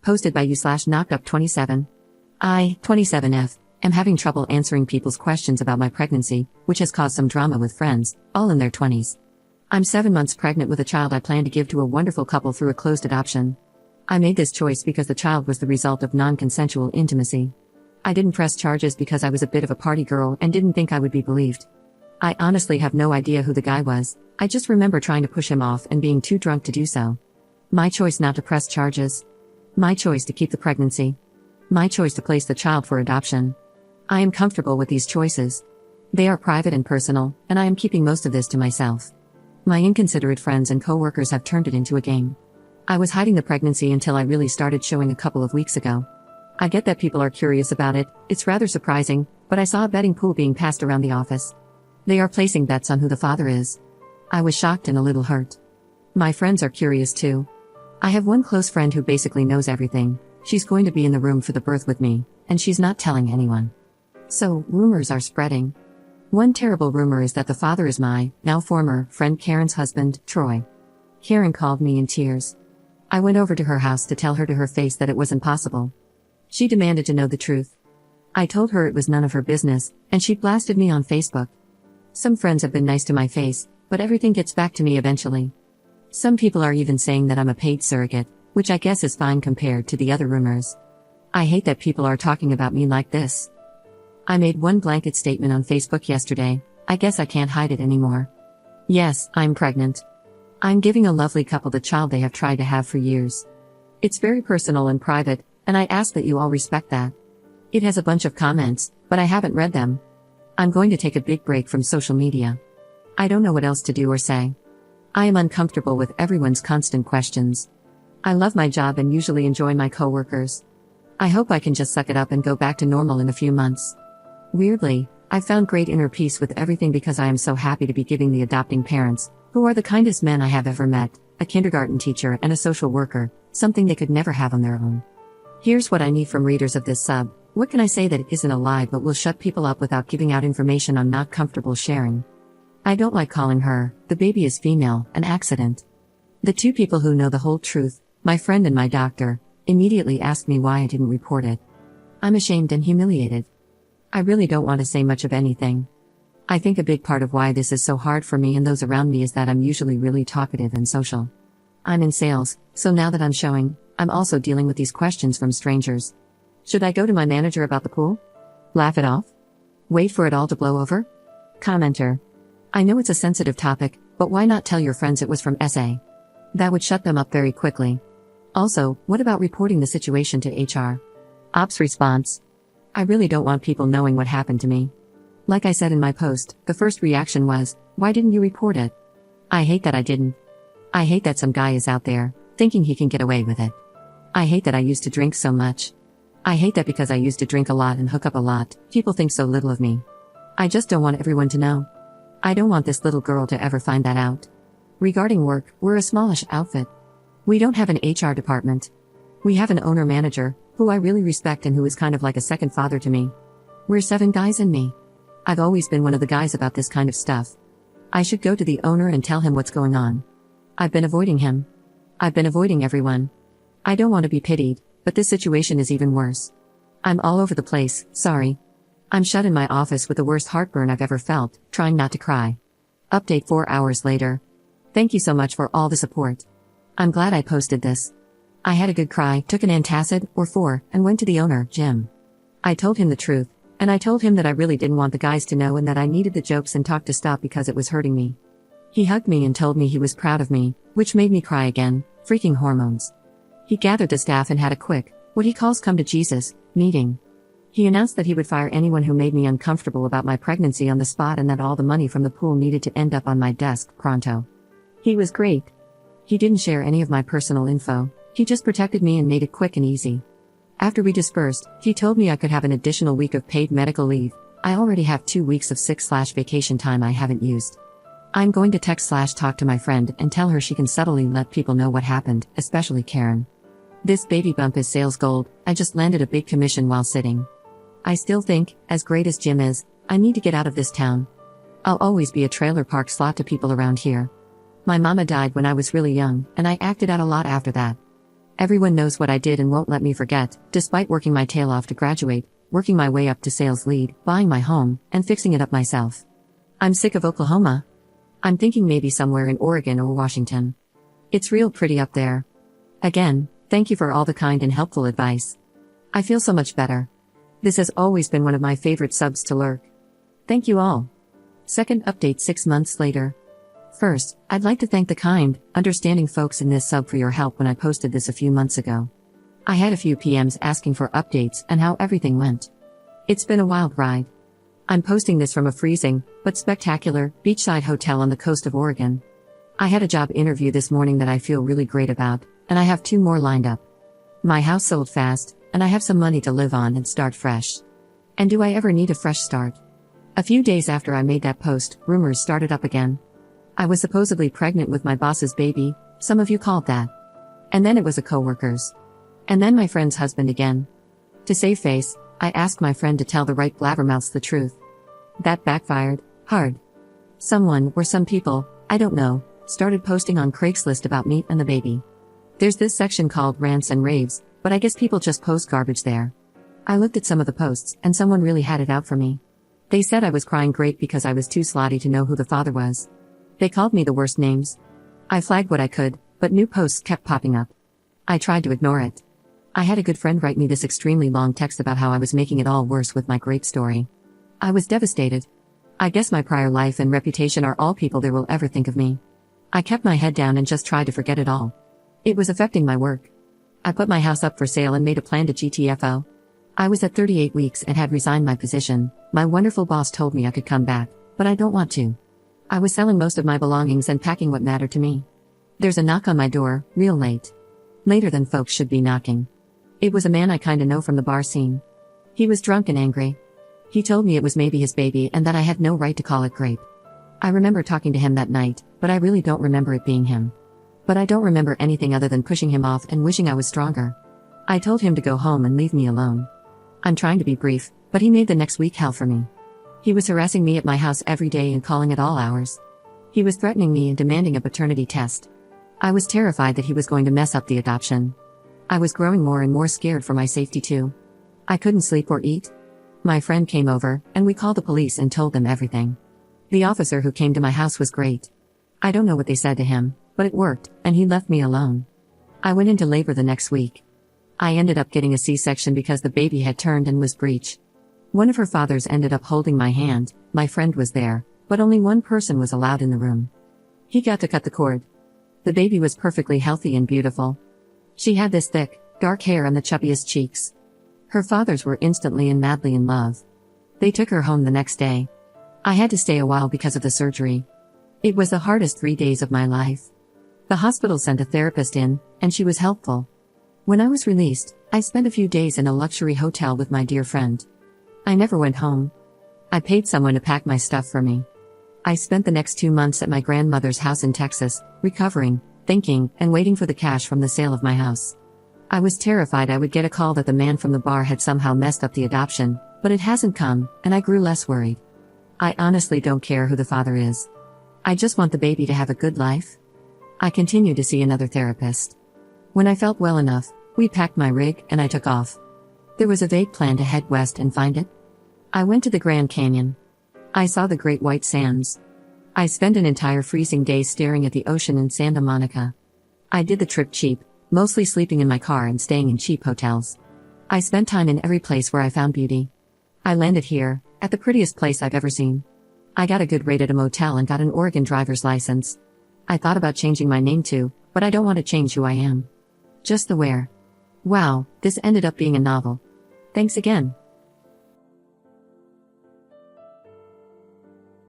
Posted by you/knockedup27. I, 27F, am having trouble answering people's questions about my pregnancy, which has caused some drama with friends, all in their 20s. I'm 7 months pregnant with a child I plan to give to a wonderful couple through a closed adoption. I made this choice because the child was the result of non-consensual intimacy. I didn't press charges because I was a bit of a party girl and didn't think I would be believed. I honestly have no idea who the guy was. I just remember trying to push him off and being too drunk to do so. My choice not to press charges. My choice to keep the pregnancy. My choice to place the child for adoption. I am comfortable with these choices. They are private and personal, and I am keeping most of this to myself. My inconsiderate friends and co-workers have turned it into a game. I was hiding the pregnancy until I really started showing a couple of weeks ago. I get that people are curious about it, it's rather surprising, but I saw a betting pool being passed around the office. They are placing bets on who the father is. I was shocked and a little hurt. My friends are curious too. I have one close friend who basically knows everything. She's going to be in the room for the birth with me, and she's not telling anyone. So, rumors are spreading. One terrible rumor is that the father is my, now former, friend Karen's husband, Troy. Karen called me in tears. I went over to her house to tell her to her face that it wasn't possible. She demanded to know the truth. I told her it was none of her business, and she blasted me on Facebook. Some friends have been nice to my face, but everything gets back to me eventually. Some people are even saying that I'm a paid surrogate, which I guess is fine compared to the other rumors. I hate that people are talking about me like this. I made one blanket statement on Facebook yesterday. I guess I can't hide it anymore. Yes, I'm pregnant. I'm giving a lovely couple the child they have tried to have for years. It's very personal and private, and I ask that you all respect that. It has a bunch of comments, but I haven't read them. I'm going to take a big break from social media. I don't know what else to do or say. I am uncomfortable with everyone's constant questions. I love my job and usually enjoy my coworkers. I hope I can just suck it up and go back to normal in a few months. Weirdly, I've found great inner peace with everything because I am so happy to be giving the adopting parents, who are the kindest men I have ever met, a kindergarten teacher and a social worker, something they could never have on their own. Here's what I need from readers of this sub. What can I say that isn't a lie but will shut people up without giving out information I'm not comfortable sharing? I don't like calling her, the baby is female, an accident. The two people who know the whole truth, my friend and my doctor, immediately asked me why I didn't report it. I'm ashamed and humiliated. I really don't want to say much of anything. I think a big part of why this is so hard for me and those around me is that I'm usually really talkative and social. I'm in sales, so now that I'm showing, I'm also dealing with these questions from strangers. Should I go to my manager about the pool? Laugh it off? Wait for it all to blow over? Commenter. I know it's a sensitive topic, but why not tell your friends it was from SA? That would shut them up very quickly. Also, what about reporting the situation to HR? Ops response. I really don't want people knowing what happened to me. Like I said in my post, the first reaction was, why didn't you report it? I hate that I didn't. I hate that some guy is out there, thinking he can get away with it. I hate that I used to drink so much. I hate that because I used to drink a lot and hook up a lot, people think so little of me. I just don't want everyone to know. I don't want this little girl to ever find that out. Regarding work, we're a smallish outfit. We don't have an HR department. We have an owner-manager, who I really respect and who is kind of like a second father to me. We're 7 guys and me. I've always been one of the guys about this kind of stuff. I should go to the owner and tell him what's going on. I've been avoiding him. I've been avoiding everyone. I don't want to be pitied, but this situation is even worse. I'm all over the place, sorry. I'm shut in my office with the worst heartburn I've ever felt, trying not to cry. Update 4 hours later. Thank you so much for all the support. I'm glad I posted this. I had a good cry, took an antacid, or 4, and went to the owner, Jim. I told him the truth, and I told him that I really didn't want the guys to know and that I needed the jokes and talk to stop because it was hurting me. He hugged me and told me he was proud of me, which made me cry again, freaking hormones. He gathered the staff and had a quick, what he calls come to Jesus, meeting. He announced that he would fire anyone who made me uncomfortable about my pregnancy on the spot and that all the money from the pool needed to end up on my desk, pronto. He was great. He didn't share any of my personal info, he just protected me and made it quick and easy. After we dispersed, he told me I could have an additional week of paid medical leave. I already have 2 weeks of sick/vacation time I haven't used. I'm going to text/talk to my friend and tell her she can subtly let people know what happened, especially Karen. This baby bump is sales gold, I just landed a big commission while sitting. I still think, as great as Jim is, I need to get out of this town. I'll always be a trailer park slot to people around here. My mama died when I was really young, and I acted out a lot after that. Everyone knows what I did and won't let me forget, despite working my tail off to graduate, working my way up to sales lead, buying my home, and fixing it up myself. I'm sick of Oklahoma. I'm thinking maybe somewhere in Oregon or Washington. It's real pretty up there. Again, thank you for all the kind and helpful advice. I feel so much better. This has always been one of my favorite subs to lurk. Thank you all. Second update 6 months later. First, I'd like to thank the kind, understanding folks in this sub for your help when I posted this a few months ago. I had a few PMs asking for updates and how everything went. It's been a wild ride. I'm posting this from a freezing, but spectacular, beachside hotel on the coast of Oregon. I had a job interview this morning that I feel really great about, and I have 2 more lined up. My house sold fast, and I have some money to live on and start fresh. And do I ever need a fresh start? A few days after I made that post, rumors started up again. I was supposedly pregnant with my boss's baby, some of you called that. And then it was a coworker's. And then my friend's husband again. To save face, I asked my friend to tell the right blabbermouths the truth. That backfired, hard. Someone, or some people, I don't know, started posting on Craigslist about me and the baby. There's this section called rants and raves, but I guess people just post garbage there. I looked at some of the posts, and someone really had it out for me. They said I was crying great because I was too slotty to know who the father was. They called me the worst names. I flagged what I could, but new posts kept popping up. I tried to ignore it. I had a good friend write me this extremely long text about how I was making it all worse with my great story. I was devastated. I guess my prior life and reputation are all people there will ever think of me. I kept my head down and just tried to forget it all. It was affecting my work. I put my house up for sale and made a plan to GTFO. I was at 38 weeks and had resigned my position. My wonderful boss told me I could come back, but I don't want to. I was selling most of my belongings and packing what mattered to me. There's a knock on my door, real late. Later than folks should be knocking. It was a man I kinda know from the bar scene. He was drunk and angry. He told me it was maybe his baby and that I had no right to call it grape. I remember talking to him that night, but I really don't remember it being him. But I don't remember anything other than pushing him off and wishing I was stronger. I told him to go home and leave me alone. I'm trying to be brief, but he made the next week hell for me. He was harassing me at my house every day and calling at all hours. He was threatening me and demanding a paternity test. I was terrified that he was going to mess up the adoption. I was growing more and more scared for my safety too. I couldn't sleep or eat. My friend came over, and we called the police and told them everything. The officer who came to my house was great. I don't know what they said to him, but it worked, and he left me alone. I went into labor the next week. I ended up getting a C-section because the baby had turned and was breech. One of her fathers ended up holding my hand. My friend was there, but only one person was allowed in the room. He got to cut the cord. The baby was perfectly healthy and beautiful. She had this thick, dark hair and the chubbiest cheeks. Her fathers were instantly and madly in love. They took her home the next day. I had to stay a while because of the surgery. It was the hardest 3 days of my life. The hospital sent a therapist in, and she was helpful. When I was released, I spent a few days in a luxury hotel with my dear friend. I never went home. I paid someone to pack my stuff for me. I spent the next 2 months at my grandmother's house in Texas, recovering, thinking, and waiting for the cash from the sale of my house. I was terrified I would get a call that the man from the bar had somehow messed up the adoption, but it hasn't come, and I grew less worried. I honestly don't care who the father is. I just want the baby to have a good life. I continued to see another therapist. When I felt well enough, we packed my rig and I took off. There was a vague plan to head west and find it. I went to the Grand Canyon. I saw the Great White Sands. I spent an entire freezing day staring at the ocean in Santa Monica. I did the trip cheap, mostly sleeping in my car and staying in cheap hotels. I spent time in every place where I found beauty. I landed here, at the prettiest place I've ever seen. I got a good rate at a motel and got an Oregon driver's license. I thought about changing my name too, but I don't want to change who I am. Just the where. Wow, this ended up being a novel. Thanks again.